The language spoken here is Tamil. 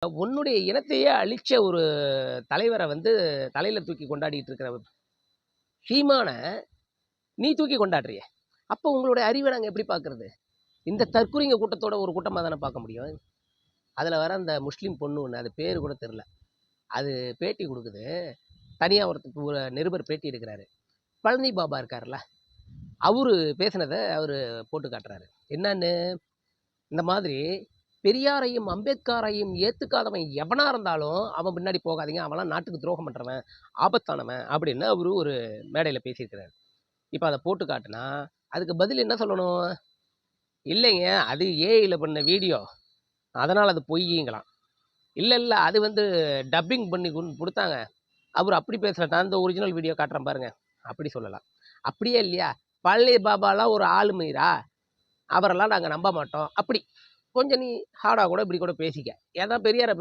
உன்னுடைய இனத்தையே அழிச்ச ஒரு தலைவரை வந்து தலையில தூக்கி கொண்டாடிட்டு இருக்கிற சீமான நீ தூக்கி கொண்டாடுறிய. அப்போ உங்களுடைய அறிவை நாங்கள் எப்படி பார்க்கறது? இந்த தற்குறிங்க கூட்டத்தோட ஒரு கூட்டமாக தானே பார்க்க முடியும். அதில் வர அந்த முஸ்லீம் பொண்ணு ஒன்று, அது பேர் கூட தெரில, அது பேட்டி கொடுக்குது. தனியாக ஒரு நிருபர் பேட்டி எடுக்கிறாரு. பழனி பாபா இருக்கார்ல, அவரு பேசினதை அவர் போட்டு காட்டுறாரு. என்னன்னு, இந்த மாதிரி பெரியாரையும் அம்பேத்கரையும் ஏற்றுக்காதவன் எவனா இருந்தாலும் அவன் பின்னாடி போகாதீங்க, அவன்லாம் நாட்டுக்கு துரோகம் பண்ணுறவன், ஆபத்தானவன் அப்படின்னு அவரு ஒரு மேடையில் பேசியிருக்கிறாரு. இப்போ அதை போட்டு காட்டுனா அதுக்கு பதில் என்ன சொல்லணும்? இல்லைங்க, அது ஏஐயில் பண்ண வீடியோ, அதனால் அது பொய்யுங்களாம். இல்லை இல்லை, அது வந்து டப்பிங் பண்ணி கொடுத்தாங்க, அவர் அப்படி பேசுகிறேன், நான் இந்த ஒரிஜினல் வீடியோ காட்டுறேன் பாருங்க, அப்படி சொல்லலாம். அப்படியே இல்லையா, பழனி பாபாலாம் ஒரு ஆளுமைரா, அவரெல்லாம் நாங்கள் நம்ப மாட்டோம், அப்படி கொஞ்சம் நீ ஹார்டாக கூட இப்படி கூட பேசிக்க. ஏன்னா பெரியாரை